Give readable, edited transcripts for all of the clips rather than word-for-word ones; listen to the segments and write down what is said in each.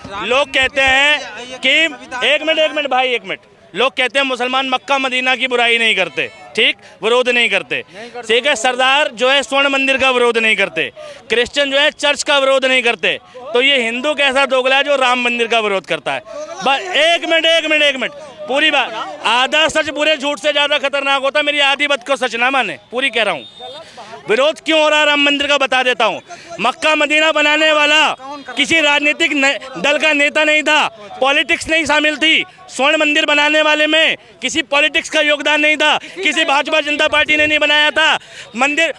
लोग कहते हैं कि एक मिनट भाई, एक मिनट। लोग कहते हैं मुसलमान मक्का मदीना की बुराई नहीं करते, ठीक, विरोध नहीं करते, ठीक है। सरदार जो है स्वर्ण मंदिर का विरोध नहीं करते, क्रिश्चियन जो है चर्च का विरोध नहीं करते, तो ये हिंदू कैसा दोगला है जो राम मंदिर का विरोध करता है? बस एक मिनट, पूरी बात। आधा सच पूरे झूठ से ज़्यादा खतरनाक होता है। मेरी आधी बात को सच ना माने, पूरी कह रहा हूँ। विरोध क्यों हो रहा है राम मंदिर का बता देता हूँ। मक्का मदीना बनाने वाला किसी राजनीतिक दल का नेता नहीं था, पॉलिटिक्स नहीं शामिल थी। स्वर्ण मंदिर बनाने वाले में किसी पॉलिटिक्स का योगदान नहीं था, किसी भाजपा जनता पार्टी ने नहीं बनाया था। मंदिर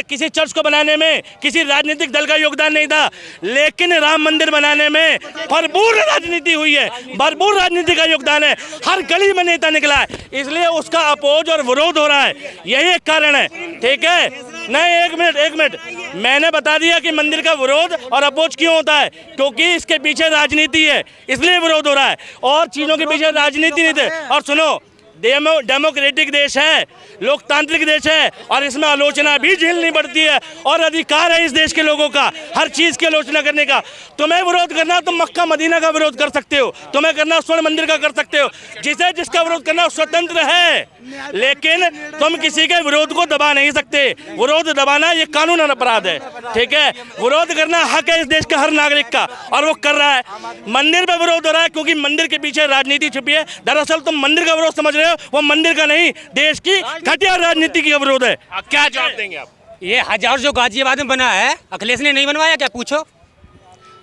किसी चर्च को बनाने में किसी राजनीतिक दल का योगदान नहीं था, लेकिन राम मंदिर बनाने में भरपूर राजनीति हुई है, भरपूर राजनीति का योगदान है। हर गली में नेता निकला है, इसलिए उसका अपोज और विरोध हो रहा है, यही एक कारण है, ठीक है। नहीं, एक मिनट, मैंने बता दिया कि मंदिर का विरोध और अपोज क्यों होता है, क्योंकि इसके पीछे राजनीति है, इसलिए विरोध हो रहा है, और चीज़ों के पीछे राजनीति नहीं थे। और सुनो, डेमोक्रेटिक देश है, लोकतांत्रिक देश है, और इसमें आलोचना भी झेलनी पड़ती है, और अधिकार है इस देश के लोगों का हर चीज़ की आलोचना करने का। तुम्हें विरोध करना, तुम मक्का मदीना का विरोध कर सकते हो, तुम्हें करना स्वर्ण मंदिर का कर सकते हो, जिसे जिसका विरोध करना स्वतंत्र है, लेकिन तुम किसी के विरोध को दबा नहीं सकते। विरोध दबाना ये कानून अपराध है, ठीक है। विरोध करना हक है इस देश का हर नागरिक का, और वो कर रहा है। मंदिर पर विरोध हो रहा है क्योंकि मंदिर के पीछे राजनीति छिपी है। दरअसल तुम मंदिर का विरोध समझ रहे हो, वो मंदिर का नहीं, देश की घटिया राजनीति का विरोध है। क्या जवाब देंगे आप? ये हज हाउस जो गाजियाबाद में बना है, अखिलेश ने नहीं बनवाया क्या? पूछो।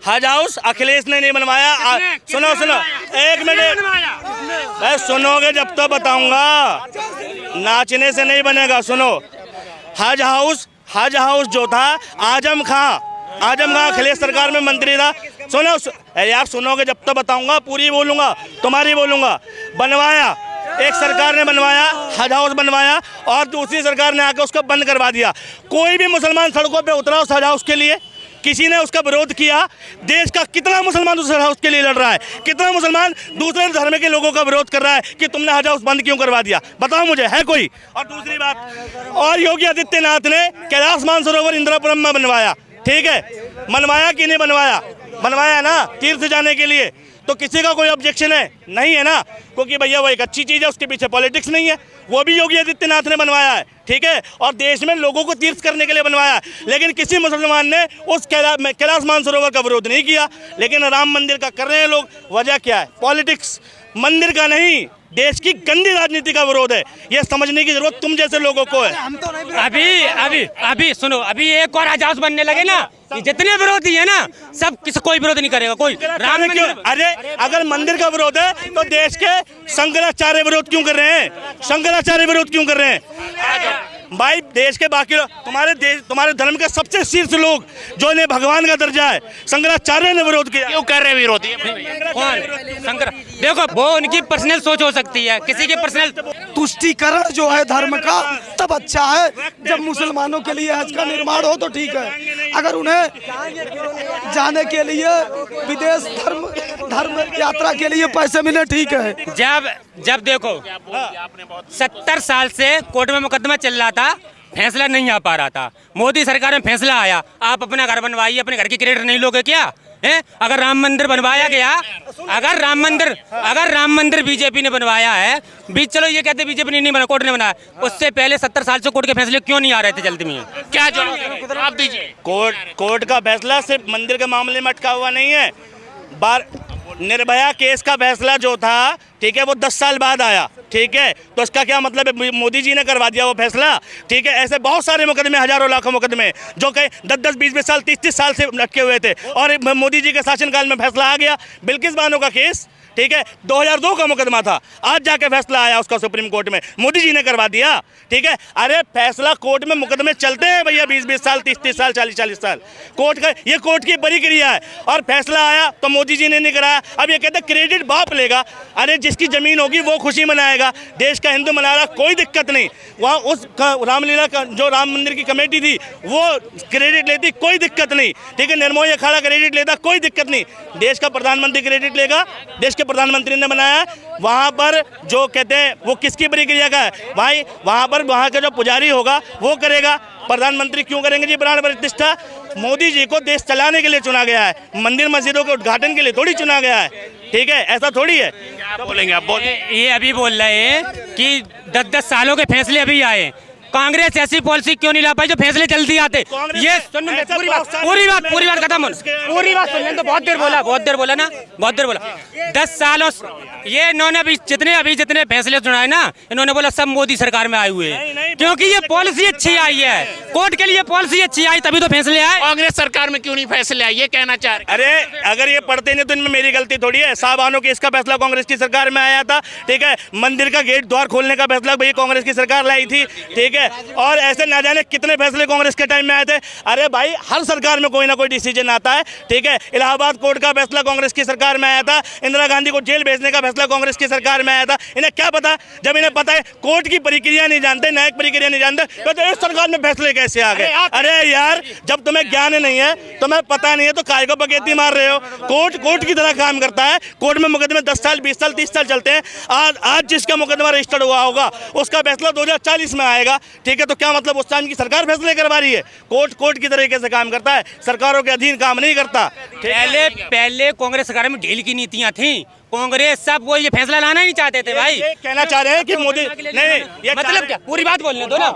हज हाउस अखिलेश ने नहीं बनवाया। सुनो, एक मिनट, सुनोगे जब तो बताऊंगा, नाचने से नहीं बनेगा। सुनो, हज हाउस जो था आजम खां अखिलेश सरकार में मंत्री था। सुनो यार, सुनोगे जब तो बताऊंगा, पूरी बोलूंगा, तुम्हारी बोलूंगा। बनवाया, एक सरकार ने बनवाया, हज हाउस बनवाया, और दूसरी सरकार ने आकर उसको बंद करवा दिया। कोई भी मुसलमान सड़कों पे उतरा उस हज हाउस के लिए, किसी ने उसका विरोध किया? देश का कितना मुसलमान उस हज हाउस के लिए लड़ रहा है? कितना मुसलमान दूसरे धर्म के लोगों का विरोध कर रहा है कि तुमने हज हाउस बंद क्यों करवा दिया? बताओ मुझे, है कोई? और दूसरी बात, और योगी आदित्यनाथ ने कैलाश मानसरोवर इंदिरापुरम में बनवाया, ठीक है, बनवाया कि नहीं बनवाया? बनवाया ना, तीर्थ जाने के लिए। तो किसी का कोई ऑब्जेक्शन है? नहीं है ना, क्योंकि भैया वो एक अच्छी चीज़ है, उसके पीछे पॉलिटिक्स नहीं है। वो भी योगी आदित्यनाथ ने बनवाया है, ठीक है, और देश में लोगों को तीर्थ करने के लिए बनवाया है। लेकिन किसी मुसलमान ने उस कैलाश मानसरोवर का विरोध नहीं किया, लेकिन राम मंदिर का कर रहे हैं लोग। वजह क्या है? पॉलिटिक्स, मंदिर का नहीं, देश की गंदी राजनीति का विरोध है। ये समझने की जरूरत तुम जैसे लोगों को है। अभी सुनो, अभी एक और हज हाउस बनने लगे ना, जितने विरोधी है ना, सब कोई विरोध नहीं करेगा कोई। राम मंदिर, अरे अगर मंदिर का विरोध है तो देश के शंकराचार्य विरोध क्यों कर रहे हैं? शंकराचार्य विरोध क्यों कर रहे हैं? भाई देश के बाकी तुम्हारे धर्म के सबसे शीर्ष लोग जो इन्हें भगवान का दर्जा है, शंकराचार्य ने विरोध किया। क्यों कर रहे विरोधी? शंकर, देखो वो उनकी पर्सनल सोच हो सकती है, किसी की पर्सनल। तुष्टीकरण जो है धर्म का तब अच्छा है जब मुसलमानों के लिए हज का निर्माण हो तो ठीक है। अगर उन्हें जाने के लिए विदेश धर्म यात्रा के लिए पैसे मिले, ठीक है। जब देखो 70 साल से कोर्ट में मुकदमा चल रहा था, फैसला नहीं आ पा रहा था। मोदी सरकार में फैसला आया, आप अपना घर बनवाइए, अपने घर की क्रेडिट नहीं लोगे क्या? है? अगर राम मंदिर बनवाया गया, अगर राम मंदिर बीजेपी ने बनवाया है, चलो ये कहते बीजेपी ने नहीं बना, कोर्ट ने बनाया, उससे पहले 70 साल से कोर्ट के फैसले क्यों नहीं आ रहे थे जल्दी में? क्या जवाब दीजिए? कोर्ट का फैसला सिर्फ मंदिर के मामले में अटका हुआ नहीं है। निर्भया केस का फैसला जो था, ठीक है, वो 10 साल बाद आया, ठीक है, तो इसका क्या मतलब है? मोदी जी ने करवा दिया वो फैसला, ठीक है। ऐसे बहुत सारे मुकदमे, हजारों लाखों मुकदमे जो कई 10-10, 20-20 साल, 30-30 साल से अटके हुए थे, और मोदी जी के शासनकाल में फैसला आ गया। बिल्किस बानो का केस, ठीक है, 2002 का मुकदमा था, आज जाके फैसला आया उसका सुप्रीम कोर्ट में, मोदी जी ने करवा दिया, ठीक है। अरे फैसला कोर्ट में, मुकदमे चलते हैं भैया 20-20 साल, 30-30 साल, 40-40 साल, कोर्ट का, ये कोर्ट की प्रक्रिया है। और फैसला आया तो मोदी जी ने नहीं कराया। अब ये कहते क्रेडिट बाप लेगा। अरे जिसकी जमीन होगी वो खुशी मनाएगा। करेगा, देश का हिंदू मना रहा, कोई दिक्कत नहीं। वहाँ उस रामलीला का जो राम मंदिर की कमेटी थी वो क्रेडिट लेती, कोई दिक्कत नहीं, ठीक है। निर्मोही अखाड़ा क्रेडिट लेता, कोई दिक्कत नहीं। देश का प्रधानमंत्री क्रेडिट लेगा, देश के प्रधानमंत्री ने बनाया है। वहाँ पर जो कहते हैं वो किसकी प्रक्रिया का है भाई, वहाँ पर वहाँ का जो पुजारी होगा वो करेगा, प्रधानमंत्री क्यों करेंगे जी प्राण प्रतिष्ठा? मोदी जी को देश चलाने के लिए चुना गया है, मंदिर मस्जिदों के उद्घाटन के लिए थोड़ी चुना गया है, ठीक है, ऐसा थोड़ी है। क्या बोलेंगे आप? बोलिए। ये अभी बोल रहे हैं कि 10-10 सालों के फैसले अभी आए। कांग्रेस ऐसी पॉलिसी क्यों नहीं ला पाई जो फैसले जल्दी आते? ये सुन, पूरी बात खत्म, पूरी बात सुन। तो बहुत देर बोला ना, बहुत देर बोला। 10 सालों ये इन्होंने अभी जितने फैसले सुनाए ना, इन्होंने बोला सब मोदी सरकार में आए हुए हैं, क्योंकि ये पॉलिसी अच्छी आई है, कोर्ट के लिए पॉलिसी अच्छी आई तभी तो फैसले आए। कांग्रेस सरकार में क्यों नहीं फैसले आए, ये कहना चाह रहे? अरे अगर ये पढ़ते नहीं तो इनमें मेरी गलती थोड़ी है। साहबानों के इसका फैसला कांग्रेस की सरकार में आया था, ठीक है। मंदिर का गेट द्वार खोलने का फैसला भाई कांग्रेस की सरकार लाई थी, ठीक है। और ऐसे ना जाने कितने फैसले कांग्रेस के टाइम में आए थे। अरे भाई हर सरकार में कोई ना कोई डिसीजन आता है, ठीक है। इलाहाबाद कोर्ट का फैसला कांग्रेस की सरकार में आया था, इंदिरा गांधी को जेल भेजने का फैसला कांग्रेस की सरकार में आया था। इन्हें क्या पता? जब इन्हें पता है कोर्ट की प्रक्रिया नहीं जानते, न्यायिक प्रक्रिया नहीं जानते, तो इस सरकार में फैसले कैसे आ गए? अरे यार जब तुम्हें ज्ञान नहीं है, तुम्हें पता नहीं है, तो काय को बगैती मार रहे हो? कोर्ट की तरह काम करता है। कोर्ट में मुकदमे 10 साल 20 साल 30 साल चलते हैं। आज जिसका मुकदमा रजिस्टर्ड हुआ होगा उसका फैसला 2040 में आएगा, ठीक है। तो क्या मतलब उस टाइम की सरकार फैसले करवा रही है? कोर्ट की तरीके से काम करता है, सरकारों के अधीन काम नहीं करता। पहले कांग्रेस सरकार में ढील की नीतियां थी, कांग्रेस सब वो ये फैसला लाना ही नहीं चाहते थे भाई। ये कहना चाह रहे हैं कि मोदी नहीं, ये मतलब क्या? पूरी बात बोलने दो ना।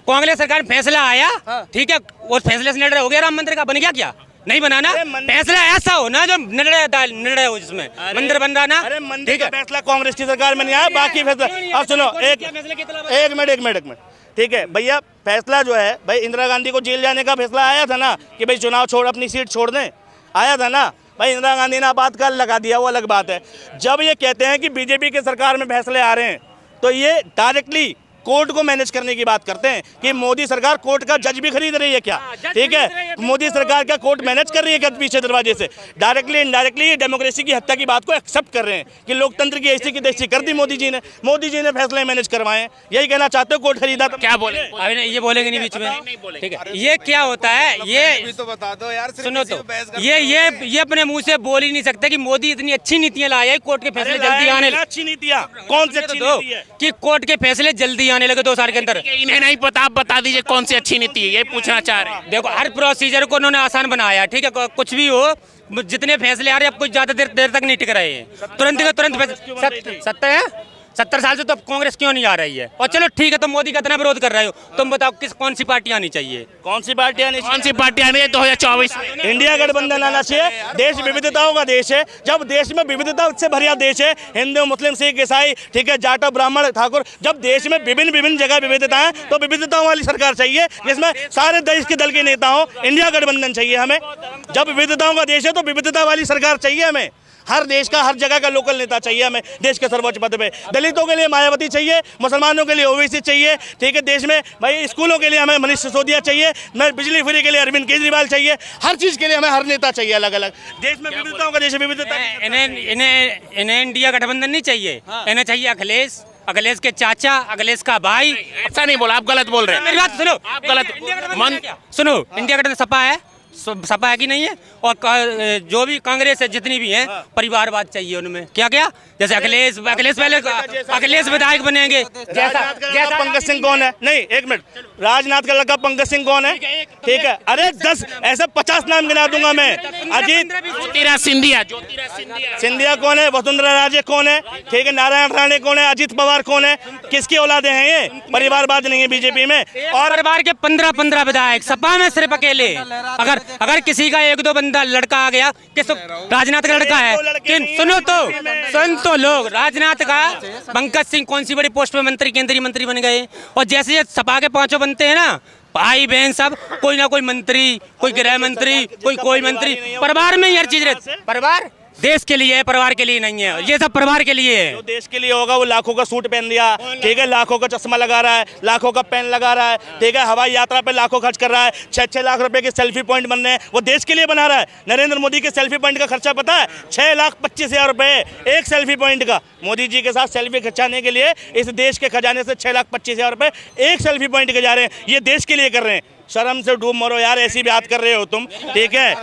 कांग्रेस सरकार में फैसला आया, ठीक है, वो फैसले से निर्णय हो गया, राम मंदिर का बन गया क्या? नहीं बनाना। फैसला ऐसा हो ना जो निर्णय हो, जिसमें मंदिर बन रहा ना। अरे मंदिर का फैसला कांग्रेस की सरकार में नहीं आया, बाकी फैसला। अब सुनो एक मिनट, ठीक है भैया। फैसला जो है भाई, इंदिरा गांधी को जेल जाने का फैसला आया था ना कि भाई चुनाव छोड़ अपनी सीट छोड़ दें, आया था ना भाई। इंदिरा गांधी ने आपातकाल लगा दिया, वो अलग बात है। जब ये कहते हैं कि बीजेपी के सरकार में फैसले आ रहे हैं, तो ये डायरेक्टली कोर्ट को मैनेज करने की बात करते हैं कि मोदी सरकार कोर्ट का जज भी खरीद रही है क्या? ठीक है, मोदी सरकार क्या कोर्ट मैनेज कर रही है क्या पीछे दरवाजे से? डायरेक्टली इनडायरेक्टली ये डेमोक्रेसी की हत्या की बात को एक्सेप्ट कर रहे हैं कि लोकतंत्र की ऐसी की तैसी कर दी मोदी जी ने फैसले मैनेज करवाए। यही कहना चाहते हो? कोर्ट खरीदा तो क्या बोले? अभी ये बोलेंगे नहीं बीच में, ठीक है। ये क्या होता है? ये तो बता दो यार, सुनो तो, ये अपने मुंह से बोल ही नहीं सकते कि मोदी इतनी अच्छी नीतियां लाए हैं, कोर्ट के फैसले जल्दी आने लगे। अच्छी नीतियां कौन सी अच्छी नीति है कि कोर्ट के फैसले जल्दी आने लगे 2 साल के अंदर। इन्हें नहीं पता, आप बता दीजिए कौन सी अच्छी नीति है, ये पूछना चाह रहे हैं। देखो हर प्रोसीजर को उन्होंने आसान बनाया, ठीक है। कुछ भी हो, जितने फैसले आ रहे हैं अब कुछ ज्यादा देर तक नहीं टिक रहे हैं, तुरंत 70 साल से तो कांग्रेस क्यों नहीं आ रही है? और चलो ठीक है, तुम मोदी का इतना विरोध कर रहे हो, तुम बताओ कौन सी पार्टी आनी चाहिए? कौन सी पार्टी आनी चाहिए? 2024 में इंडिया गठबंधन आना चाहिए। देश विविधताओं का देश है। जब देश में विविधता से भरा देश है, हिंदू मुस्लिम सिख ईसाई, ठीक है, जाट ब्राह्मण ठाकुर, जब देश में विभिन्न जगह विविधता है तो विविधताओं वाली सरकार चाहिए जिसमें सारे देश के दल के नेता हो। इंडिया गठबंधन चाहिए हमें। जब विविधताओं का देश है तो विविधता वाली सरकार चाहिए हमें। हर देश का हर जगह का लोकल नेता चाहिए हमें देश के सर्वोच्च पद पे। दलितों के लिए मायावती चाहिए, मुसलमानों के लिए ओवैसी चाहिए, ठीक है। देश में भाई स्कूलों के लिए हमें मनीष सिसोदिया चाहिए, बिजली फ्री के लिए अरविंद केजरीवाल चाहिए। हर चीज़ के लिए हमें हर नेता चाहिए अलग अलग। देश में विविधताओं का देश है, विविधता। इन्हें इंडिया गठबंधन नहीं चाहिए, इन्हें चाहिए अखिलेश के चाचा, अखिलेश का भाई। ऐसा नहीं बोला, आप गलत बोल रहे हैं। मेरी बात सुनो, आप गलत सुनो। इंडिया गठबंधन सपा है कि नहीं है? और जो भी कांग्रेस है जितनी भी हैं, परिवारवाद चाहिए उनमें। क्या जैसे अखिलेश पहले अखिलेश विधायक बनेंगे। जैसा पंकज सिंह कौन है? नहीं, एक मिनट, राजनाथ का लड़का पंकज सिंह कौन है? ठीक है, अरे 10 ऐसे 50 नाम गिना दूंगा मैं। अजीत सिंधिया कौन है? वसुंधरा राजे कौन है? ठीक है, नारायण राणे कौन है? अजीत पवार कौन है? किसकी औलादे हैं ये? परिवारवाद नहीं है बीजेपी में। और परिवार के 15 विधायक, सपा में सिर्फ अकेले। अगर किसी का 1-2 बंदा लड़का आ गया, किस राजनाथ का लड़का है? सुन तो लोग, राजनाथ का पंकज सिंह कौन सी बड़ी पोस्ट पे मंत्री, केंद्रीय मंत्री बन गए। और जैसे सपा के 5 बनते हैं ना, भाई बहन सब कोई ना कोई मंत्री, कोई गृह मंत्री, कोई मंत्री। परिवार में ही हर चीज रहती। परिवार देश के लिए है, परिवार के लिए नहीं है। ये सब परिवार के लिए है। जो देश के लिए होगा वो लाखों का सूट पहन लिया, ठीक है, लाखों का चश्मा लगा रहा है, लाखों का पेन लगा रहा है, ठीक है, हवाई यात्रा पे लाखों खर्च कर रहा है, 6-6 लाख रुपए के सेल्फी पॉइंट बन रहे हैं, वो देश के लिए बना रहा है। नरेंद्र मोदी के सेल्फी पॉइंट का खर्चा पता है? 6,25,000 रुपए एक सेल्फी पॉइंट का। मोदी जी के साथ सेल्फी खिंचाने के लिए इस देश के खजाने से 6,25,000 रुपए एक सेल्फी पॉइंट के जा रहे हैं। ये देश के लिए कर रहे हैं। शर्म से डूब मरो यार, ऐसी बात कर रहे हो तुम, ठीक है?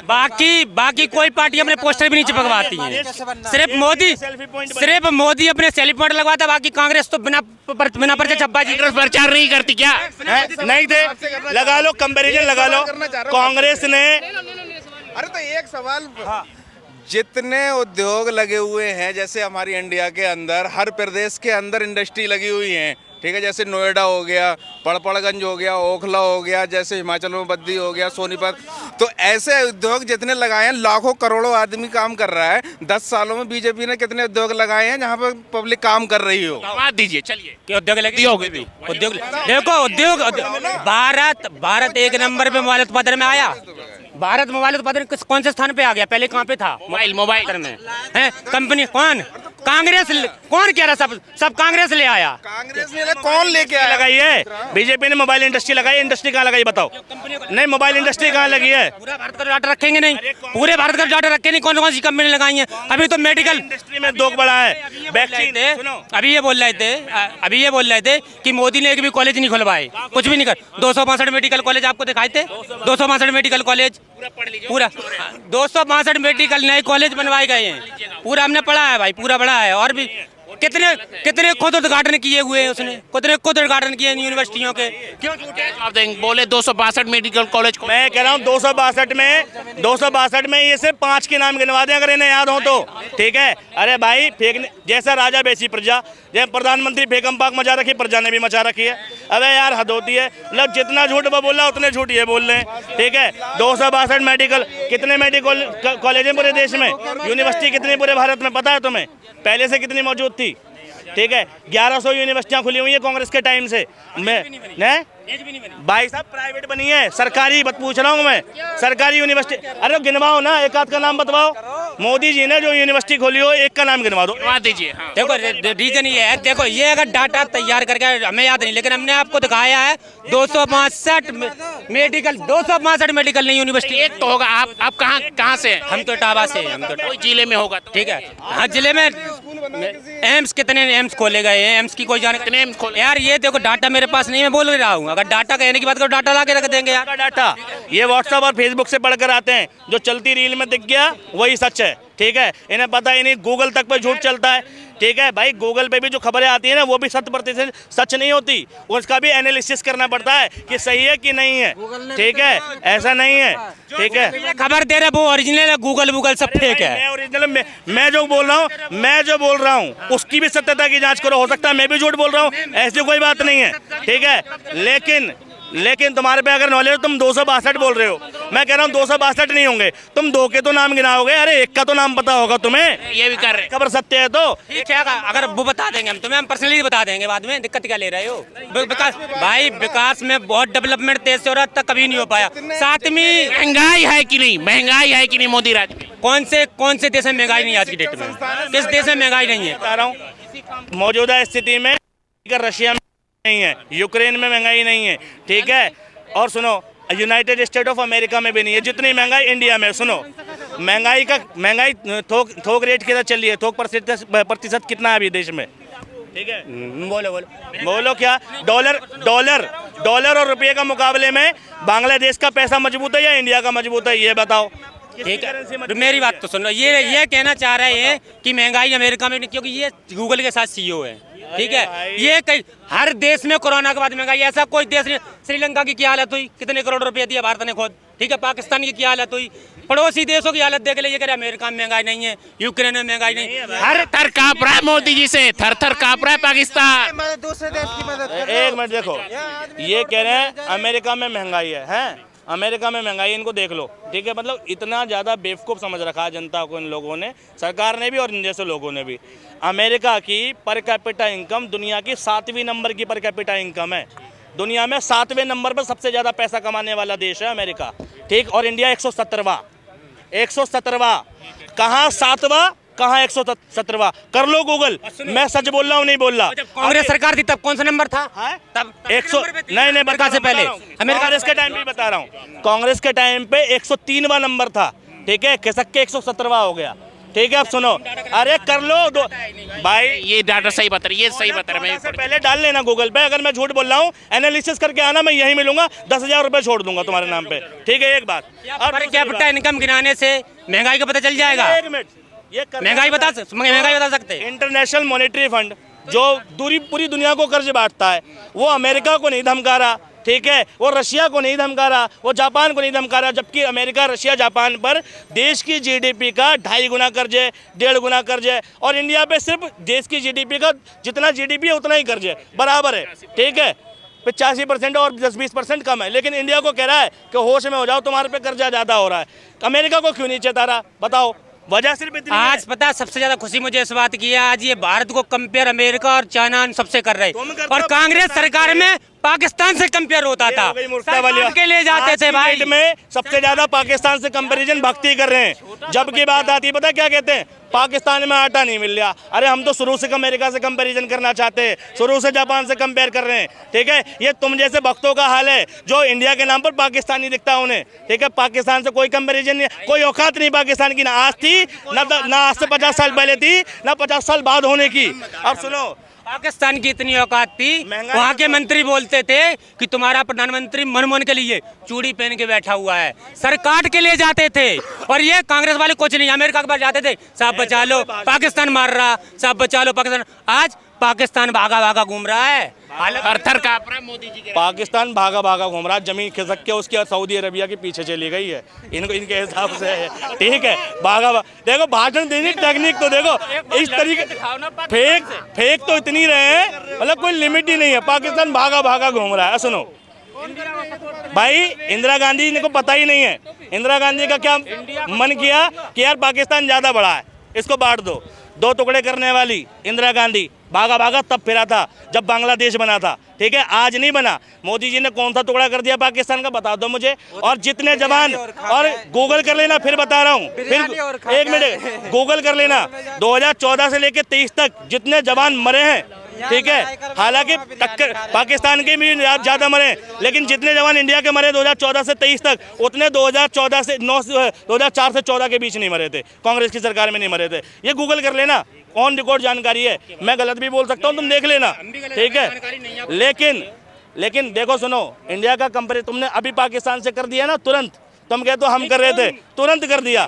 बाकी कोई पार्टी अपने पोस्टर भी नहीं चिपकवाती है। सिर्फ मोदी अपने सेल्फी पॉइंट लगवाता, बाकी कांग्रेस तो बिना पर्चे छप्पा जी प्रचार नहीं करती क्या? नहीं थे, लगा लो, कंपैरिजन लगा लो। कांग्रेस ने अरे तो एक सवाल, जितने उद्योग लगे हुए हैं, जैसे हमारी इंडिया के अंदर हर प्रदेश के अंदर इंडस्ट्री लगी हुई है, ठीक है, जैसे नोएडा हो गया, पड़पड़गंज हो गया, ओखला हो गया, जैसे हिमाचल में बद्दी हो गया, सोनीपत, तो ऐसे उद्योग जितने लगाए हैं, लाखों करोड़ों आदमी काम कर रहा है। 10 सालों में बीजेपी ने कितने उद्योग लगाए हैं जहाँ पर पब्लिक काम कर रही हो? बात दीजिए, चलिए। कि उद्योग लगी होगी भी उद्योग। देखो उद्योग भारत एक नंबर पे मोबाइल उत्पादन में आया। भारत मोबाइल उत्पादन कौन से स्थान पे आ गया? पहले कहाँ पे था? मोबाइल में है कंपनी। कांग्रेस कौन कह रहा? सब कांग्रेस ले आया। कांग्रेस ने कौन लेके आया? लगाई है बीजेपी ने, मोबाइल इंडस्ट्री लगाई। इंडस्ट्री कहाँ लगाई बताओ? नहीं, मोबाइल इंडस्ट्री कहाँ लगी है? पूरा भारत का डाटा रखेंगे नहीं, पूरे भारत का डाटा रखे नहीं। कौन कौन सी कंपनी लगाई है? अभी तो मेडिकल इंडस्ट्री में दोग बड़ा है। अभी ये बोल रहे थे कि मोदी ने एक भी कॉलेज नहीं खुलवाए, कुछ भी नहीं कर। 262 मेडिकल कॉलेज आपको दिखाए थे? 262 मेडिकल कॉलेज, पूरा 262 मेडिकल नए कॉलेज बनवाए गए हैं। पूरा हमने पढ़ा है भाई, पूरा बड़ा है। और भी कितने खुद उद्घाटन किए हुए हैं उसने, कितने खुद उद्घाटन किए यूनिवर्सिटियों के। क्यों झूठे आप देंगे? बोले 262 मेडिकल कॉलेज। मैं कह रहा हूँ 262 में ये सिर्फ 5 के नाम गिनवा दें अगर इन्हें याद हो तो, ठीक है? अरे भाई फेंकने जैसा राजा बेची प्रजा, जैसे प्रधानमंत्री बेगम पाक मचा रखी, प्रजा ने भी मचा रखी है। अबे यार हद होती है। मतलब जितना झूठ वो बोल रहा उतने झूठ ये बोल रहे हैं, ठीक है? 262 मेडिकल, कितने मेडिकल कॉलेज हैं पूरे देश में? यूनिवर्सिटी कितनी पूरे भारत में पता है तुम्हें? पहले से कितनी मौजूद थी? ठीक है, 1100 यूनिवर्सिटियां खुली हुई है कांग्रेस के टाइम से। मैं भाई साहब प्राइवेट बनी है, सरकारी बात पूछ रहा हूँ मैं। सरकारी यूनिवर्सिटी, अरे गिनवाओ ना, एक आध का नाम बताओ। मोदी जी ने जो यूनिवर्सिटी खोली हो एक का नाम गिनवा दो। दीजिए। देखो रीजन ये है, देखो ये अगर डाटा तैयार करके हमें याद नहीं, लेकिन हमने आपको दिखाया है 262 मेडिकल नहीं यूनिवर्सिटी। एक तो होगा। आप कहाँ से हैं? हम तो इटावा से, हम तो कोई जिले में होगा तो। ठीक है। हाँ, जिले में एम्स, कितने एम्स खोले गए हैं? एम्स की कोई जानकारी यार? ये देखो डाटा मेरे पास नहीं, मैं बोल रहा हूँ। अगर डाटा कहने की बात करो, डाटा ला के रख देंगे यार। डाटा ये व्हाट्सएप और फेसबुक से पढ़कर आते हैं, जो चलती रील में दिख गया वही सच है, ठीक है? इन्हें पता ही नहीं, गूगल तक पे झूठ चलता है, ठीक है भाई? गूगल पे भी जो खबरें आती है ना, वो भी 100% सच नहीं होती, उसका भी एनालिसिस करना पड़ता है कि सही है कि नहीं है, ठीक है? ऐसा नहीं है, ठीक है? खबर दे रहे वो ओरिजिनल है, गूगल सब फेक है। मैं ओरिजिनल, मैं जो बोल रहा हूँ उसकी भी सत्यता की जांच करो। हो सकता है मैं भी झूठ बोल रहा हूँ, ऐसी कोई बात नहीं है, ठीक है? लेकिन तुम्हारे पे अगर नॉलेज, तुम 262 बोल रहे हो, मैं कह रहा हूँ 262 नहीं होंगे, तुम 2 के तो नाम गिनाओगे। अरे एक का तो नाम पता होगा तुम्हें। ये भी कर रहे हैं। खबर सत्य है तो ठीक है, अगर वो बता देंगे हम तुम्हें, हम पर्सनली बता देंगे बाद में। दिक्कत क्या ले रहे हो? विकास में बहुत डेवलपमेंट तेज से हो रहा था, कभी नहीं हो पाया। 7वीं महंगाई है कि नहीं? महंगाई है कि नहीं मोदी राज में? कौन से देश में महंगाई नहीं आज की डेट में? किस देश में महंगाई नहीं है? बता रहा हूँ मौजूदा स्थिति में रशिया में नहीं है, यूक्रेन में महंगाई नहीं है, ठीक है? और सुनो, यूनाइटेड स्टेट ऑफ अमेरिका में भी नहीं है जितनी महंगाई इंडिया में। सुनो, महंगाई थोक रेट कितना चल रही है, थोक प्रतिशत कितना है अभी देश में, ठीक है? बोलो क्या? डॉलर और रुपये का मुकाबले में बांग्लादेश का पैसा मजबूत है या इंडिया का मजबूत है, ये बताओ। ठीक है, मेरी बात तो सुन लो। ये कहना चाह रहे हैं कि महंगाई अमेरिका में नहीं, क्योंकि ये गूगल के साथ सीईओ है, ठीक है? ये कई हर देश में कोरोना के बाद महंगाई, ऐसा कोई देश नहीं। श्रीलंका की क्या हालत हुई, कितने करोड़ रुपए दिया भारत ने खुद, ठीक है? पाकिस्तान की क्या हालत हुई, पड़ोसी देशों की हालत देख लीजिए। कह रहे अमेरिका में महंगाई नहीं है, यूक्रेन में महंगाई नहीं है। हर थर काँप रहा है मोदी जी से, थर काँप रहा है पाकिस्तान। दूसरे देश की मदद। एक मिनट देखो, ये कह रहे हैं अमेरिका में महंगाई है, अमेरिका में महंगाई, इनको देख लो, ठीक है? मतलब इतना ज़्यादा बेवकूफ़ समझ रखा है जनता को इन लोगों ने, सरकार ने भी और इन जैसे लोगों ने भी। अमेरिका की पर कैपिटा इनकम दुनिया की 7वीं नंबर की पर कैपिटा इनकम है। दुनिया में 7वें नंबर पर सबसे ज़्यादा पैसा कमाने वाला देश है अमेरिका, ठीक? और इंडिया 117वां। कहाँ 7वां कहाँ 117वां, कर लो गूगल, मैं सच बोल रहा हूँ नहीं बोल रहा। जब कांग्रेस सरकार थी तब कौन सा नंबर था? तब 100 नहीं अमेरिका से पहले कांग्रेस के टाइम पे बता रहा हूँ, कांग्रेस के टाइम पे 103वां नंबर था, ठीक है, खिसक के 117वां हो गया, ठीक है। अब सुनो, अरे कर लो दो भाई, ये डाटा सही बता रही है, ये सही बता रहा है। से पहले डाल लेना गूगल पे, अगर मैं झूठ बोल रहा हूँ एनालिसिस करके आना, मैं यही मिलूंगा, 10,000 रुपए छोड़ दूंगा तुम्हारे नाम पे, ठीक है। एक बात, पर कैपिटा इनकम गिनाने से महंगाई का पता चल जाएगा। एक मिनट, ये महंगाई बता सकते हैं। इंटरनेशनल मॉनेटरी फंड जो पूरी दुनिया को कर्ज बांटता है, वो अमेरिका को नहीं धमका रहा, ठीक है, वो रशिया को नहीं धमका रहा, वो जापान को नहीं धमका रहा, जबकि अमेरिका, रशिया, जापान पर देश की जीडीपी का 2.5 गुना कर्ज है, 1.5 गुना कर्ज है, और इंडिया पे सिर्फ देश की जीडीपी का जितना जीडीपी है उतना ही कर्ज है, बराबर है, ठीक है। 85% और 10-20% कम है, लेकिन इंडिया को कह रहा है कि होश में हो जाओ, तुम्हारे पे कर्जा ज़्यादा हो रहा है। अमेरिका को क्यों नहीं चेता रहा, बताओ, वजह सिर्फ इतनी आज है। पता सबसे ज्यादा खुशी मुझे इस बात की है, आज ये भारत को कंपेयर अमेरिका और चाइना सबसे कर रहे, और कांग्रेस सरकार में पाकिस्तान से कंपेयर होता था, हो गई मूर्खता वाली बात। के ले जाते थे भाई। आज की डेट में सबसे ज्यादा पाकिस्तान से कंपैरिजन भक्ति कर रहे हैं, जबकि बात आती है, पता क्या कहते हैं, पाकिस्तान में आटा नहीं मिल रहा। अरे हम तो शुरू से अमेरिका से कंपैरिजन करना चाहते हैं, शुरू से जापान से कंपेयर कर रहे हैं, ठीक है। ये तुम जैसे भक्तों का हाल है जो इंडिया के नाम पर पाकिस्तानी दिखता है उन्हें, ठीक है। पाकिस्तान से कोई कंपैरिजन नहीं, कोई औकात नहीं पाकिस्तान की, ना आज थी, ना आज से 50 साल पहले थी, ना 50 साल बाद होने की। अब सुनो, पाकिस्तान की इतनी औकात थी, वहाँ के मंत्री बोलते थे कि तुम्हारा प्रधानमंत्री मनमोहन के लिए चूड़ी पहन के बैठा हुआ है, सर काट के ले जाते थे। और ये कांग्रेस वाले कुछ नहीं, अमेरिका के पास जाते थे, साहब बचा लो पाकिस्तान मार रहा, साहब बचा लो पाकिस्तान। आज पाकिस्तान भागा भागा घूम रहा है, थर का मोदी जी के पाकिस्तान भागा भागा घूम रहा, जमीन खिसक के उसकी सऊदी अरबिया के पीछे चली गई है, इनको इनके हिसाब से है, ठीक है। देखो भाषण देने की टेक्निक तो देखो इस तरीके, फेक तो इतनी रहे हैं, मतलब कोई लिमिट ही नहीं है। पाकिस्तान भागा भागा घूम रहा है। सुनो भाई, इंदिरा गांधी जी को पता ही नहीं है, इंदिरा गांधी का क्या मन किया कि यार पाकिस्तान ज्यादा बड़ा है, इसको बांट दो। 2 टुकड़े करने वाली इंदिरा गांधी भागा भागा तब फिरा था जब बांग्लादेश बना था, ठीक है, आज नहीं बना। मोदी जी ने कौन सा टुकड़ा कर दिया पाकिस्तान का, बता दो मुझे। और जितने जवान, और गूगल कर लेना, फिर बता रहा हूँ, फिर एक मिनट गूगल कर लेना, 2014 से लेकर 23 तक जितने जवान मरे हैं, ठीक है, हालांकि टक्कर पाकिस्तान के भी ज्यादा मरे, लेकिन जितने जवान इंडिया के मरे 2014 से 23 तक, उतने 2004 से 14 के बीच नहीं मरे थे, कांग्रेस की सरकार में नहीं मरे थे। ये गूगल कर लेना, ऑन रिकॉर्ड जानकारी है, मैं गलत भी बोल सकता हूँ, तुम देख लेना, ठीक है। लेकिन देखो सुनो, इंडिया का कंपेयर तुमने अभी पाकिस्तान से कर दिया ना, तुरंत तुम कहते हो हम कर रहे थे, तुरंत कर दिया।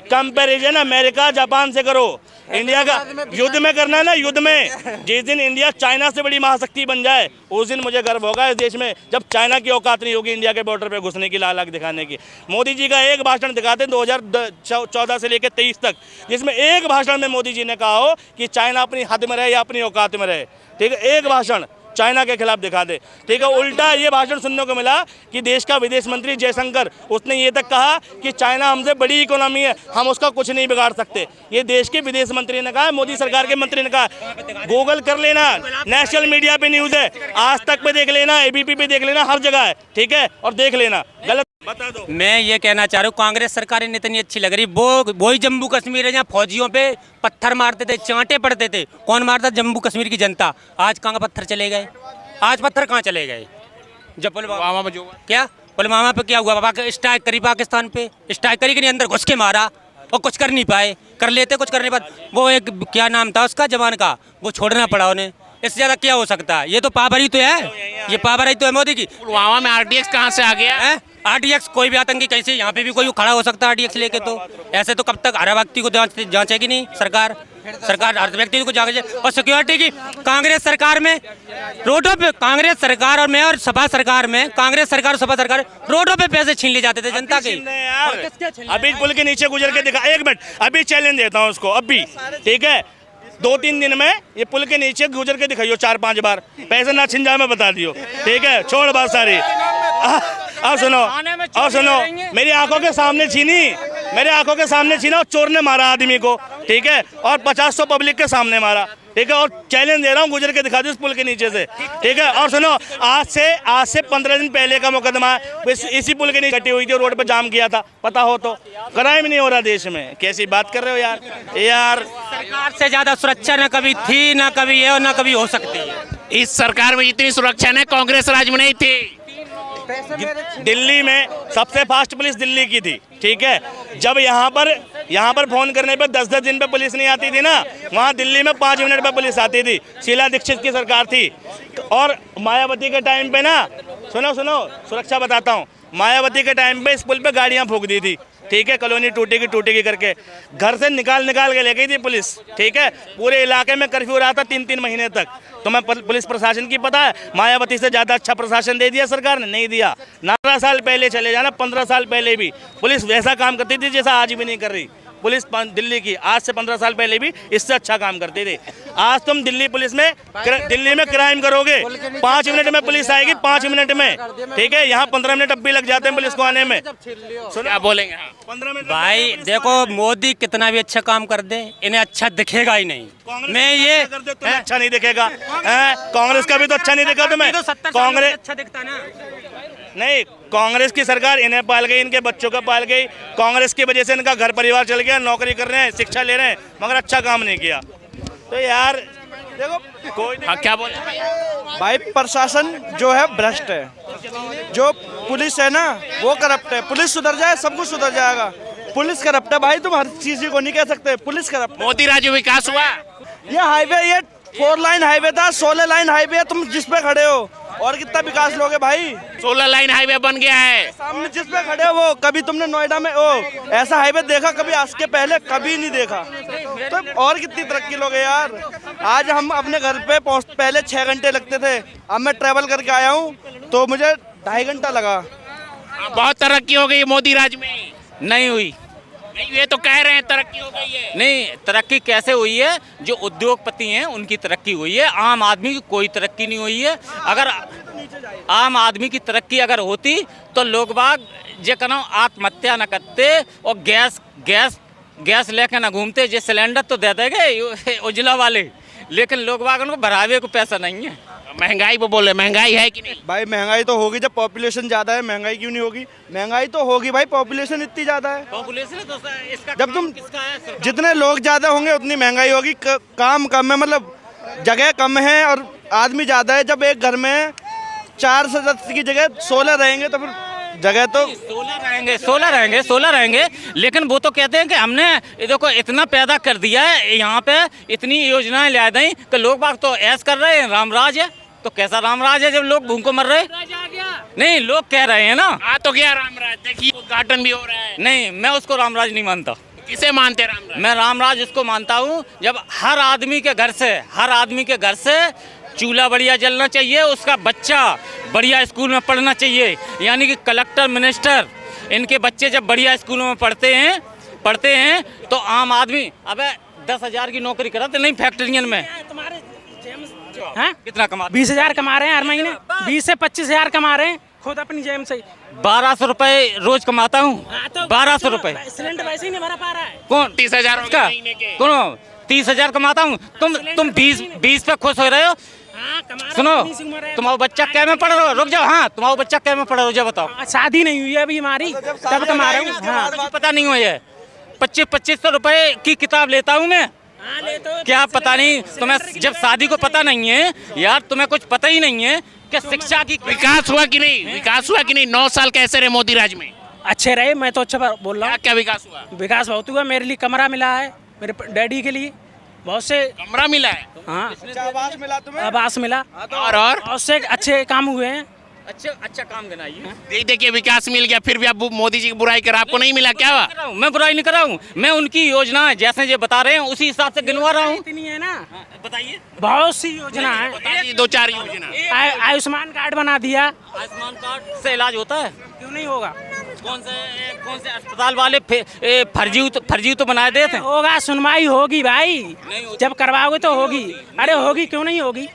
कंपैरिजन अमेरिका जापान से करो, इंडिया का युद्ध में करना है ना, युद्ध में। जिस दिन इंडिया चाइना से बड़ी महाशक्ति बन जाए, उस दिन मुझे गर्व होगा इस देश में, जब चाइना की औकात नहीं होगी इंडिया के बॉर्डर पे घुसने की, लाल आग दिखाने की। मोदी जी का एक भाषण दिखाते 2014 से लेकर 23 तक, जिसमें एक भाषण में मोदी जी ने कहा हो कि चाइना अपनी हद में रहे या अपनी औकात में रहे, ठीक है, एक भाषण चाइना के खिलाफ दिखा दे, ठीक है। उल्टा ये भाषण सुनने को मिला कि देश का विदेश मंत्री जयशंकर, उसने ये तक कहा कि चाइना हमसे बड़ी इकोनॉमी है, हम उसका कुछ नहीं बिगाड़ सकते। ये देश के विदेश मंत्री ने कहा, मोदी सरकार के मंत्री ने कहा। गूगल कर लेना, नेशनल मीडिया पे न्यूज़ है, आज तक पे देख लेना, ABP पे देख लेना, हर जगह है, ठीक है, और देख लेना। गलत बता दो। मैं ये कहना चाह रहा हूँ, कांग्रेस सरकार इतनी अच्छी लग रही, वो ही जम्मू कश्मीर है जहाँ फौजियों पे पत्थर मारते थे, चांटे पड़ते थे, कौन मारता? जम्मू कश्मीर की जनता। आज कहाँ पत्थर चले गए? आज पत्थर कहाँ चले गए? जब पुलवामा में जो क्या, पुलवामा पे क्या हुआ? स्ट्राइक करी पाकिस्तान पे, स्ट्राइक करी कि नहीं, अंदर घुस के मारा, और कुछ कर नहीं पाए, कर लेते कुछ करने बाद। वो एक क्या नाम था उसका जवान का, वो छोड़ना पड़ा उन्हें। इससे ज्यादा क्या हो सकता है? ये तो पावरी तो है, ये पावरी तो है मोदी की। पुलवामा में RDX कहाँ से आ गया है? RDX कोई भी आतंकी कैसे यहाँ पे भी कोई खड़ा हो सकता है RDX लेके? तो ऐसे तो कब तक हर व्यक्ति को जांचेगी नहीं सरकार हर व्यक्ति को जांचे। और सिक्योरिटी की कांग्रेस सरकार में रोडों पे, कांग्रेस सरकार और मैं और सपा सरकार में, कांग्रेस सरकार और सपा सरकार रोडों पे पैसे छीन ले जाते थे जनता के। अभी पुल के नीचे गुजर के दिखा, एक मिनट, अभी चैलेंज देता हूँ उसको, अभी, ठीक है, 2-3 दिन में ये पुल के नीचे गुजर के दिखाइयो 4-5 बार, पैसे ना छिन जाए मैं बता दियो, ठीक है, छोड़ बात सारी। और सुनो, मेरी आंखों के सामने छीनी, मेरे आंखों के सामने छीना, और चोर ने मारा आदमी को, ठीक है, और 50-100 पब्लिक के सामने मारा, ठीक है, और चैलेंज दे रहा हूँ, गुजर के दिखा दो इस पुल के नीचे से, ठीक है। और सुनो, आज से 15 दिन पहले का मुकदमा इसी पुल के नीचे कटी हुई थी, रोड पर जाम किया था, पता हो तो। क्राइम नहीं हो रहा देश में, कैसी बात कर रहे हो यार। सरकार से ज्यादा सुरक्षा न कभी थी, न कभी है और न कभी हो सकती है। इस सरकार में इतनी सुरक्षा ने कांग्रेस राज में नहीं थी। दिल्ली में सबसे फास्ट पुलिस दिल्ली की थी, ठीक है। जब यहाँ पर फोन करने पे 10-10 दिन पे पुलिस नहीं आती थी ना, वहाँ दिल्ली में 5 मिनट पे पुलिस आती थी। शीला दीक्षित की सरकार थी। और मायावती के टाइम पे ना, सुनो सुरक्षा बताता हूँ, मायावती के टाइम पे इस पुल पे गाड़ियाँ फूंक दी थी, ठीक है। कॉलोनी टूटेगी करके घर से निकाल के ले गई थी पुलिस, ठीक है। पूरे इलाके में कर्फ्यू रहा था 3-3 महीने तक। तो मैं पुलिस प्रशासन की पता है, मायावती से ज़्यादा अच्छा प्रशासन दे दिया सरकार ने? नहीं दिया। 15 साल पहले चले जाना, 15 साल पहले भी पुलिस वैसा काम करती थी जैसा आज भी नहीं कर रही पुलिस दिल्ली की। आज से 15 साल पहले भी इससे अच्छा काम करते थे। आज तुम दिल्ली पुलिस में दिल्ली में क्राइम करोगे, 5 मिनट में पुलिस आएगी, 5 मिनट में, ठीक है। यहाँ 15 मिनट अब भी लग जाते हैं पुलिस को आने में। क्या बोलेंगे? 15 मिनट भाई देखो, मोदी कितना भी अच्छा काम कर दे, इन्हें अच्छा दिखेगा ही नहीं। मैं ये अच्छा नहीं दिखेगा, कांग्रेस का भी तो अच्छा नहीं दिखा तुम्हें। कांग्रेस अच्छा दिखता ना। नहीं, कांग्रेस की सरकार इन्हें पाल गई, इनके बच्चों को पाल गई। कांग्रेस की वजह से इनका घर परिवार चल गया, नौकरी कर रहे हैं, शिक्षा ले रहे हैं, मगर अच्छा काम नहीं किया। तो यार देखो, कोई हाँ, क्या बोले भाई प्रशासन जो है भ्रष्ट है, जो पुलिस है ना वो करप्ट है। पुलिस सुधर जाए सब कुछ सुधर जाएगा। पुलिस करप्ट है भाई, तुम हर चीज को नहीं कह सकते, पुलिस करप्ट। मोदी राज में विकास हुआ? ये हाईवे, ये 4 लाइन हाईवे था, 16 लाइन हाईवे है, तुम जिस पे खड़े हो। और कितना विकास लोगे भाई? 16 लाइन हाईवे बन गया है। सामने जिस पे खड़े हो वो, कभी तुमने नोएडा में ऐसा हाईवे देखा कभी? आज के पहले कभी नहीं देखा। तो और कितनी तरक्की लोगे यार। आज हम अपने घर पे पहले 6 घंटे लगते थे, अब मैं ट्रैवल करके आया हूँ तो मुझे 2.5 घंटा लगा। बहुत तरक्की हो गई मोदी राज में। नहीं हुई। नहीं, ये तो कह रहे हैं तरक्की हो गई है। नहीं, तरक्की कैसे हुई है? जो उद्योगपति हैं उनकी तरक्की हुई है, आम आदमी की कोई तरक्की नहीं हुई है। अगर आम आदमी की तरक्की अगर होती तो लोग बाग जे कनो आत्महत्या न करते और गैस लेके न घूमते। जे सिलेंडर तो दे देंगे उजला वाले, लेकिन लोग बाग उनको भरावे को पैसा नहीं है। महंगाई पे बोले, महंगाई है कि नहीं? भाई महंगाई तो होगी, जब पॉपुलेशन ज्यादा है महंगाई क्यों नहीं होगी? महंगाई तो होगी भाई, पॉपुलेशन इतनी ज्यादा है। पॉपुलेशन तो इसका जब तुम किसका है? जितने लोग ज्यादा होंगे उतनी महंगाई होगी। काम कम है, मतलब जगह कम है और आदमी ज्यादा है। जब एक घर में 4 सदस्य की जगह 16 रहेंगे तो फिर जगह तो 16 रहेंगे, लेकिन वो तो कहते हैं कि हमने देखो इतना पैदा कर दिया है, यहाँ पे इतनी योजनाएं ला दी कि लोग बाग तो ऐस कर रहे हैं रामराज है। तो कैसा रामराज है जब लोग भूख को मर रहे? नहीं, लोग कह रहे हैं ना। आ तो गया रामराज, देखिए उद्घाटन भी हो रहा है। नहीं, मैं उसको रामराज नहीं मानता। किसे मानते रामराज? मैं रामराज उसको मानता हूँ जब हर आदमी के घर से चूल्हा बढ़िया जलना चाहिए, उसका बच्चा बढ़िया स्कूल में पढ़ना चाहिए। यानी कि कलेक्टर, मिनिस्टर, इनके बच्चे जब बढ़िया स्कूलों में पढ़ते हैं तो आम आदमी, अबे 10,000 की नौकरी कराते नहीं फैक्ट्रियन में? हाँ, कितना कमा? 20,000 कमा रहे हैं हर महीने, 20 से 25,000 कमा रहे हैं खुद अपनी जेब से। 1200 रुपए रोज कमाता हूँ। 1200 रुपए सिलेंडर वैसे ही नहीं भरा पा रहा है। कौन? 30,000 का? कौन? 30,000 कमाता हूँ। तुम 20 पे खुश हो रहे हो? सुनो, तुम्हारा बच्चा क्या में पढ़ रहा हो? रुक जाओ। हाँ, तुम्हारा बच्चा क्या में पढ़ रहा हो, जो बताओ। शादी नहीं हुई है अभी हमारी, तब कमा रहा हूँ। हाँ, पता नहीं हुआ है। 2500 रुपए की किताब लेता हूँ मैं। क्या पता नहीं तुम्हें? जब शादी को पता नहीं है यार, तुम्हें कुछ पता ही नहीं है कि शिक्षा की विकास हुआ कि नहीं? विकास हुआ कि नहीं? 9 साल कैसे रहे मोदी राज में? अच्छे रहे, मैं तो अच्छा बोल रहा हूँ। क्या विकास हुआ? विकास बहुत हुआ। मेरे लिए कमरा मिला है, मेरे डैडी के लिए बहुत से। कमरा मिला है? हाँ, आवास मिला तुम्हें? आवास मिला और बहुत से अच्छे काम हुए हैं। अच्छा काम गिनाइए। देखिए विकास मिल गया, फिर भी आप मोदी जी की बुराई कर, आपको नहीं मिला क्या हुआ? मैं बुराई नहीं कर रहा हूँ, मैं उनकी योजना जैसे ये बता रहे हैं उसी हिसाब से गिनवा रहा हूँ। इतनी है ना, बताइए। बहुत सी योजना है। बताइए 2-4 योजना। आयुष्मान कार्ड बना दिया। आयुष्मान कार्ड से इलाज होता है? क्यों नहीं होगा? कौन से अस्पताल वाले फर्जी तो बनाए देते हैं। होगा, सुनवाई होगी भाई, जब करवाओगे तो होगी। अरे होगी, क्यों नहीं होगी?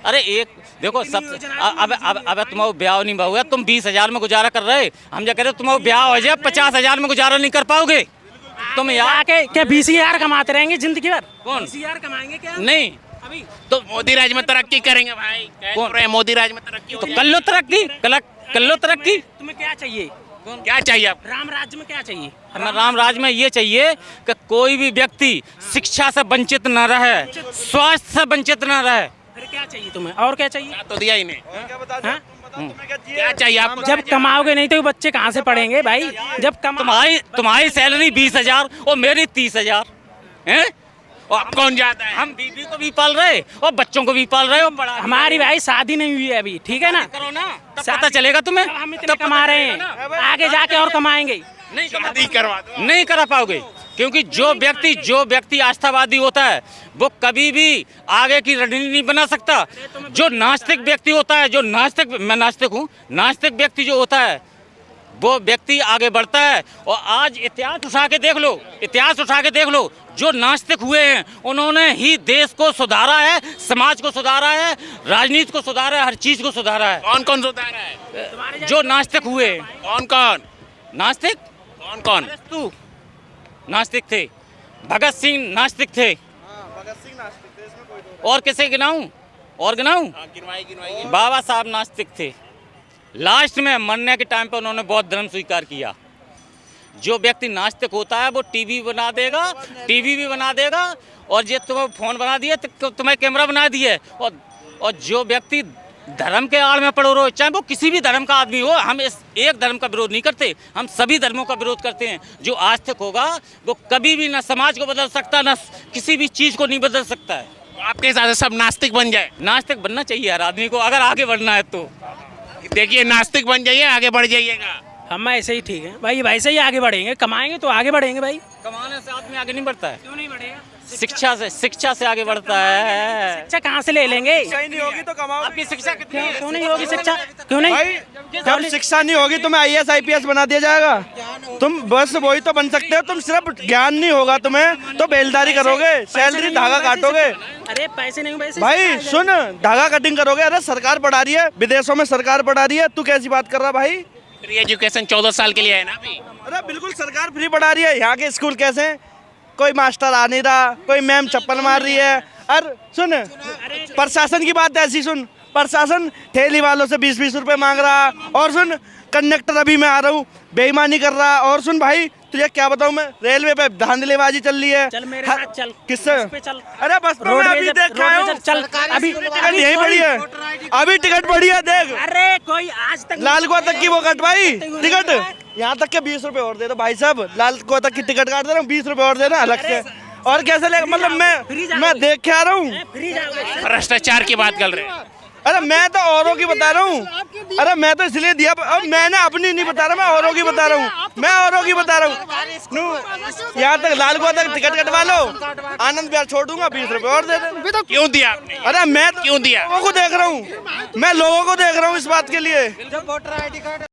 अरे एक देखो सब। अब तुम्हारा ब्याह नहीं हुआ, तुम 20,000 में गुजारा कर रहे, हम जो कह रहे तुम्हारा ब्याह हो जाए 50,000 में गुजारा नहीं कर पाओगे तुम। यहाँ क्या 20,000 कमाते रहेंगे जिंदगी भर? कौन? 20,000 कमाएंगे क्या? नहीं, तो मोदी राज में तरक्की करेंगे भाई, कह रहे हैं मोदी राज में तरक्की तो होगी। कर लो तरक्की, कर लो तरक्की। तुम्हें क्या चाहिए? क्या चाहिए आपको? राम राज्य में क्या चाहिए? हमें राम राज में ये चाहिए कि कोई भी व्यक्ति शिक्षा से वंचित न रहे, स्वास्थ्य से वंचित न रहे। फिर क्या चाहिए तुम्हें? और क्या चाहिए? तो दिया ही नहीं। हाँ? क्या चाहिए आपको? जब कमाओगे नहीं तो बच्चे कहाँ से पढ़ेंगे भाई? जब तुम्हारी सैलरी 20,000 और मेरी 30,000 हैं, और अब कौन जाता है? हम बीवी को भी पाल रहे और बच्चों को भी पाल रहे हो। बड़ा हमारी भाई शादी नहीं हुई है अभी, ठीक है ना? करो ना, तब पता चलेगा तुम्हें। हम इतने कमा रहे हैं, आगे जाके और कमाएंगे। नहीं शादी करवा दो। नहीं करा पाओगे, क्योंकि जो व्यक्ति आस्थावादी होता है वो कभी भी आगे की रणनीति नहीं बना सकता। जो नास्तिक व्यक्ति होता है, मैं नास्तिक हूँ, नास्तिक व्यक्ति जो होता है वो व्यक्ति आगे बढ़ता है। और आज इतिहास उठा के देख लो, जो नास्तिक हुए हैं उन्होंने ही देश को सुधारा है, समाज को सुधारा है, राजनीति को सुधारा है, हर चीज को सुधारा है। कौन कौन सुधारा है? जो नास्तिक हुए, कौन कौन? नास्तिक कौन? तू नास्तिक थे, भगत सिंह नास्तिक थे, और किसे गिनाऊं? बाबा साहब नास्तिक थे। लास्ट में मरने के टाइम पे उन्होंने बौद्ध धर्म स्वीकार किया। जो व्यक्ति नास्तिक होता है वो टीवी भी बना देगा और ये तुम्हें फोन बना दिए तो तुम्हें कैमरा बना दिए। और जो व्यक्ति धर्म के आड़ में पड़ो रहो, चाहे वो किसी भी धर्म का आदमी हो, हम इस एक धर्म का विरोध नहीं करते, हम सभी धर्मों का विरोध करते हैं। जो आस्तिक होगा वो कभी भी ना समाज को बदल सकता, ना किसी भी चीज़ को नहीं बदल सकता है। आपके हिसाब से सब नास्तिक बन जाए? नास्तिक बनना चाहिए हर आदमी को, अगर आगे बढ़ना है तो। देखिए, नास्तिक बन जाइए, आगे बढ़ जाइएगा। हम ऐसे ही ठीक है भाई, वैसे ही आगे बढ़ेंगे, कमाएंगे तो आगे बढ़ेंगे भाई। कमाने से आदमी आगे नहीं बढ़ता है, क्यों नहीं बढ़ेगा? शिक्षा से आगे बढ़ता है। शिक्षा कहाँ से ले लेंगे? नहीं होगी तो कमाओ। आपकी शिक्षा कितनी है? क्यों नहीं होगी शिक्षा? क्यों नहीं? जब शिक्षा नहीं होगी तुम्हें IAS IPS बना दिया जाएगा। तुम बस वही तो बन सकते हो, तुम सिर्फ ज्ञान नहीं होगा तुम्हें तो बेलदारी करोगे, सैलरी धागा काटोगे। अरे पैसे नहीं वैसे भाई सुन, धागा कटिंग करोगे। अरे सरकार पढ़ा रही है, विदेशों में सरकार पढ़ा रही है, तू कैसी बात कर रहा भाई? फ्री एजुकेशन 14 साल के लिए है ना अभी। अरे बिल्कुल सरकार फ्री पढ़ा रही है। यहाँ के स्कूल कैसे हैं? कोई मास्टर आ नहीं रहा, कोई मैम चप्पल मार रही है। अरे सुन, प्रशासन की बात ऐसी सुन, प्रशासन ठेली वालों से 20-20 रुपए मांग रहा। और सुन, कंडक्टर अभी मैं आ रहा हूँ बेईमानी कर रहा। और सुन भाई, तुझे क्या बताऊँ मैं, रेलवे पे धांधलीबाजी चल रही है। चल मेरे साथ चल। किससे? बस पे चल। अरे बस पे मैं अभी देख के आया हूँ। चल अभी टिकट यही पड़ी है, अभी टिकट पड़ी है देख। अरे कोई आज तक लाल कुआं तक की वो कट भाई टिकट, यहाँ तक के 20 रुपए और दे दो भाई साहब। लाल कुआं तक की टिकट काट दे रहा हूँ, 20 रुपए और देना अलग से। और कैसे ले, मतलब मैं देख के आ रहा हूँ। फ्री जाओगे? भ्रष्टाचार की बात कर रहे हैं। अरे मैं तो औरों की बता रहा हूँ। अरे मैं तो इसलिए दिया, अब मैंने अपनी नहीं बता रहा, मैं औरों की बता रहा हूँ। मैं औरों की बता रहा हूँ। यहाँ तक लाल कुआं तक टिकट कटवा लो, आनंद विहार छोड़ दूंगा, 20 रुपए और दे दे। क्यों दिया आपने? अरे मैं क्यों दिया? लोगों को देख रहा हूँ, मैं लोगों को देख रहा हूँ इस बात के लिए।